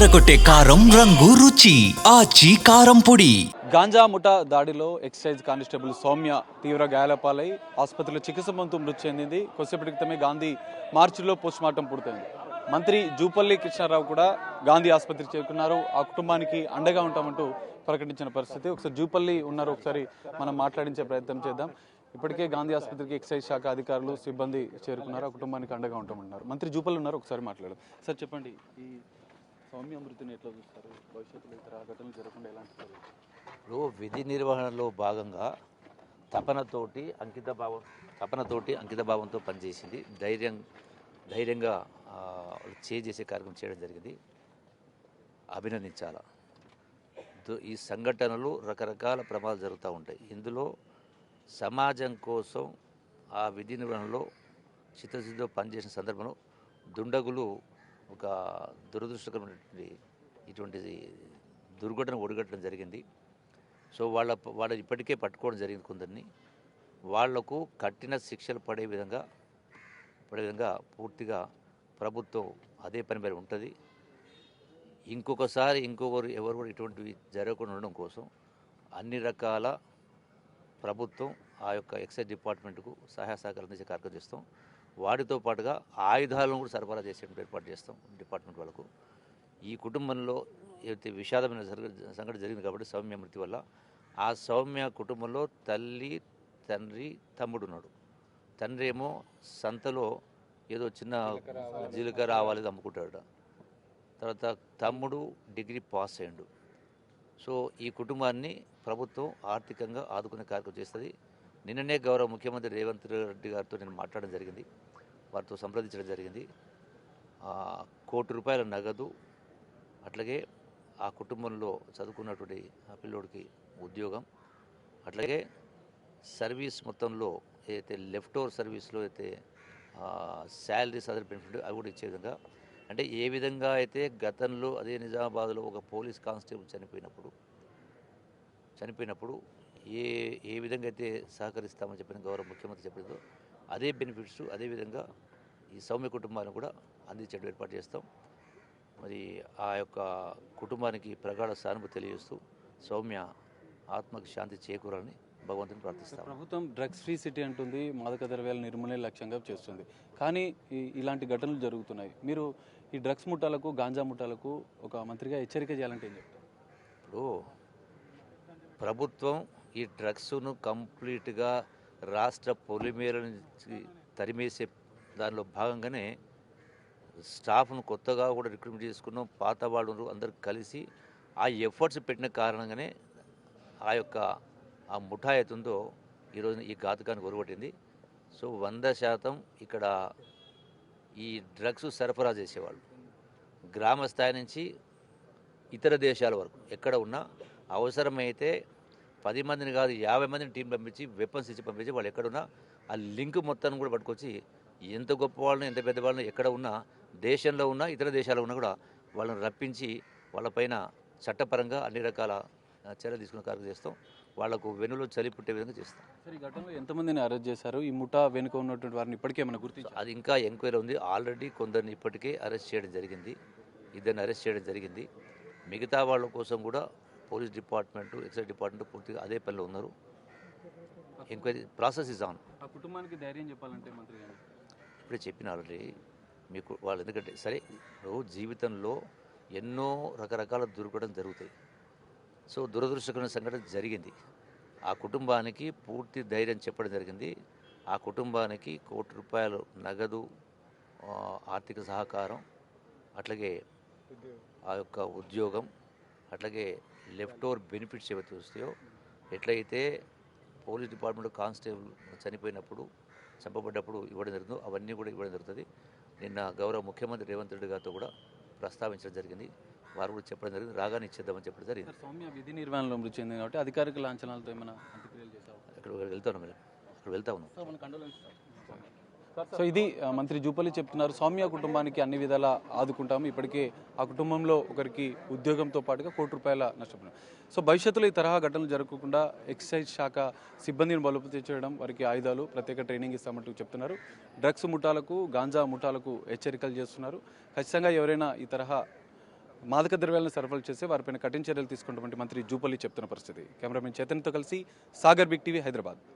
అదరగొట్టే కారం రంగు రుచి ఆచి కారం పొడి. గాంజా ముఠా దాడిలో ఎక్సైజ్ కానిస్టేబుల్ సౌమ్య తీవ్ర గాయాలపాలై ఆసుపత్రిలో చికిత్స పొందుతూ మృతి చెందింది. కొద్దిసేపటి క్రితమే గాంధీ మార్చిలో పోస్టుమార్టం పూర్తయింది. మంత్రి జూపల్లి కృష్ణారావు కూడా గాంధీ ఆసుపత్రికి చేరుకున్నారు. ఆ కుటుంబానికి అండగా ఉంటామంటూ ప్రకటించిన పరిస్థితి. ఒకసారి జూపల్లి ఉన్నారు, ఒకసారి మనం మాట్లాడించే ప్రయత్నం చేద్దాం. ఇప్పటికే గాంధీ ఆసుపత్రికి ఎక్సైజ్ శాఖ అధికారులు సిబ్బంది చేరుకున్నారు. ఆ కుటుంబానికి అండగా ఉంటామంటున్నారు. మంత్రి జూపల్లి ఉన్నారు, ఒకసారి మాట్లాడదాం. సార్ చెప్పండి, ఈ సౌమ్య మృతిని ఎట్లా చూస్తారు? భవిష్యత్తులో ఇతర ఘటనలు జరగకుండా ఎలాంటి చర్యలు? ఇప్పుడు విధి నిర్వహణలో భాగంగా తపనతోటి అంకితభావంతో పనిచేసింది. ధైర్యంగా చేసే కార్యక్రమం చేయడం జరిగింది. అభినందించాల. ఈ సంఘటనలు రకరకాల ప్రమాదాలు జరుగుతూ ఉంటాయి. ఇందులో సమాజం కోసం ఆ విధి నిర్వహణలో చిత్తశుద్ధితో పనిచేసిన సందర్భంలో దుండగులు ఒక దురదృష్టకరమైనటువంటి ఇటువంటి దుర్ఘటన ఒడిగట్టడం జరిగింది. సో వాళ్ళ ఇప్పటికే పట్టుకోవడం జరిగింది కొందరిని. వాళ్లకు కఠిన శిక్షలు పడే విధంగా పూర్తిగా ప్రభుత్వం అదే పని మీద ఉంటుంది. ఇంకొకసారి ఎవరు కూడా ఇటువంటివి జరగకుండా ఉండడం కోసం అన్ని రకాల ప్రభుత్వం ఆ యొక్క ఎక్సైజ్ డిపార్ట్మెంట్కు సహాయ సహకారం అందించే కార్యక్రమం చేస్తాం. వాటితో పాటుగా ఆయుధాలను కూడా సరఫరా చేసే ఏర్పాటు చేస్తాం డిపార్ట్మెంట్ వాళ్ళకు. ఈ కుటుంబంలో ఏదైతే విషాదమైన సంఘటన జరిగింది కాబట్టి సౌమ్య మృతి వల్ల, ఆ సౌమ్య కుటుంబంలో తల్లి, తండ్రి, తమ్ముడు ఉన్నాడు. తండ్రి ఏమో సంతలో ఏదో చిన్న జీలకర్ర ఆవాలేదు అమ్ముకుంటాడు. తర్వాత తమ్ముడు డిగ్రీ పాస్ అయ్యాడు. సో ఈ కుటుంబాన్ని ప్రభుత్వం ఆర్థికంగా ఆదుకునే కార్యక్రమం చేస్తుంది. నిన్ననే గౌరవ ముఖ్యమంత్రి రేవంత్ రెడ్డి గారితో నేను మాట్లాడడం జరిగింది, వారితో సంప్రదించడం జరిగింది. ₹1 కోటి నగదు, అట్లాగే ఆ కుటుంబంలో చదువుకున్నటువంటి ఆ పిల్లోడికి ఉద్యోగం, అట్లాగే సర్వీస్ మొత్తంలో ఏదైతే లెఫ్ట్ ఓవర్ సర్వీస్లో అయితే శాలరీస్ అదర్ బెనిఫిట్ అవి కూడా ఇచ్చే విధంగా, అంటే ఏ విధంగా అయితే గతంలో అదే నిజామాబాద్లో ఒక పోలీస్ కానిస్టేబుల్ చనిపోయినప్పుడు ఏ విధంగా అయితే సహకరిస్తామని చెప్పిన గౌరవ ముఖ్యమంత్రి చెప్పేదో అదే బెనిఫిట్స్ అదేవిధంగా ఈ సౌమ్య కుటుంబాన్ని కూడా అందించడం ఏర్పాటు చేస్తాం. మరి ఆ యొక్క కుటుంబానికి ప్రగాఢ సానుభూతి తెలియజేస్తూ సౌమ్య ఆత్మకు శాంతి చేకూరాలని భగవంతుని ప్రార్థిస్తాం. ప్రభుత్వం డ్రగ్స్ ఫ్రీ సిటీ అంటుంది, మాదక ద్రవ్యాల నిర్మూలన లక్ష్యంగా చేస్తుంది. కానీ ఇలాంటి ఘటనలు జరుగుతున్నాయి. మీరు ఈ డ్రగ్స్ ముఠాలకు, గాంజా ముఠాలకు ఒక మంత్రిగా హెచ్చరిక చేయాలంటే ఏం చెప్తారు? ఇప్పుడు ప్రభుత్వం ఈ డ్రగ్స్ను కంప్లీట్గా రాష్ట్ర పొలిమేర నుంచి తరిమేసే దానిలో భాగంగానే స్టాఫ్ను కొత్తగా కూడా రిక్రూట్మెంట్ చేసుకున్నాం. పాత వాళ్ళు అందరూ కలిసి ఆ ఎఫర్ట్స్ పెట్టిన కారణంగానే ఆ ముఠా అవుతుందో ఈరోజు ఈ ఘాతుకానికి ఒరగొట్టింది. సో 100% ఇక్కడ ఈ డ్రగ్స్ సరఫరా చేసేవాళ్ళు గ్రామ స్థాయి నుంచి ఇతర దేశాల వరకు ఎక్కడ ఉన్నా అవసరమైతే 10 మందిని కాదు 50 మందిని టీం పంపించి వెపన్స్ ఇచ్చి పంపించి వాళ్ళు ఎక్కడున్నా ఆ లింక్ మొత్తాన్ని కూడా పట్టుకొచ్చి ఎంత గొప్ప వాళ్ళని ఎంత పెద్ద వాళ్ళని ఎక్కడ ఉన్నా దేశంలో ఉన్నా ఇతర దేశాల్లో ఉన్నా కూడా వాళ్ళని రప్పించి వాళ్ళపైన చట్టపరంగా అన్ని రకాల చర్యలు తీసుకునే కార్యక్రమం చేస్తాం. వాళ్లకు వెన్నులో చలి పుట్టే విధంగా చేస్తాం. సార్, ఈ ఘటనలో ఎంతమందిని అరెస్ట్ చేశారు? ఈ ముఠా వెనుక ఉన్నటువంటి వారిని ఇప్పటికే ఏమైనా గుర్తించారు? అది ఇంకా ఎంక్వైరీ ఉంది. ఆల్రెడీ కొందరిని ఇప్పటికే అరెస్ట్ చేయడం జరిగింది, ఇద్దరిని అరెస్ట్ చేయడం జరిగింది. మిగతా వాళ్ళ కోసం కూడా పోలీస్ డిపార్ట్మెంటు, ఎక్సైజ్ డిపార్ట్మెంట్ పూర్తిగా అదే పనిలో ఉన్నారు. Enquiry process is on. ఆ కుటుంబానికి ధైర్యం చెప్పాలంటే మంత్రి గారు ఇప్పుడే చెప్పిన ఆల్రెడీ మీకు వాళ్ళు, ఎందుకంటే సరే జీవితంలో ఎన్నో రకరకాల దుర్ఘటనలు జరుగుతాయి. సో దురదృష్టకరమైన సంఘటన జరిగింది. ఆ కుటుంబానికి పూర్తి ధైర్యం చెప్పడం జరిగింది. ఆ కుటుంబానికి ₹1 కోటి నగదు, ఆర్థిక సహకారం, అట్లాగే ఆ యొక్క ఉద్యోగం, అట్లాగే లెఫ్ట్ ఓవర్ బెనిఫిట్స్ ఏవైతే వస్తాయో, ఎట్లయితే పోలీస్ డిపార్ట్మెంట్ కానిస్టేబుల్ చంపబడ్డప్పుడు ఇవ్వడం జరుగుతుందో అవన్నీ కూడా ఇవ్వడం జరుగుతుంది. నిన్న గౌరవ ముఖ్యమంత్రి రేవంత్ రెడ్డి గారితో కూడా ప్రస్తావించడం జరిగింది. వారు కూడా చెప్పడం జరిగింది, రాగానే ఇచ్చేద్దామని చెప్పడం జరిగింది. సౌమ్య విధి నిర్వహణలో మృతి చెందింది కాబట్టి అధికారిక లాంఛనాలతో ఏమైనా అంత్యక్రియలు చేశారు? అక్కడ వెళ్తా ఉన్నాం. సో ఇది మంత్రి జూపల్లి చెప్తున్నారు. సౌమ్య కుటుంబానికి అన్ని విధాలా ఆదుకుంటాము. ఇప్పటికే ఆ కుటుంబంలో ఒకరికి ఉద్యోగంతో పాటుగా ₹1 కోటి నష్టపోయినారు. సో భవిష్యత్తులో ఈ తరహా ఘటనలు జరగకుండా ఎక్సైజ్ శాఖ సిబ్బందిని బలోపేతం చేయడం, వారికి ఆయుధాలు, ప్రత్యేక ట్రైనింగ్ ఇస్తామంటూ చెప్తున్నారు. డ్రగ్స్ ముఠాలకు, గాంజా ముఠాలకు హెచ్చరికలు చేస్తున్నారు. ఖచ్చితంగా ఎవరైనా ఈ తరహా మాదక ద్రవ్యాలను సరఫరా చేస్తే వారిపైన కఠిన చర్యలు తీసుకుంటామంటే మంత్రి జూపల్లి చెప్తున్న పరిస్థితి. కెమెరామెన్ చేతన్తో కలిసి సాగర్ బిగ్ టీవీ, హైదరాబాద్.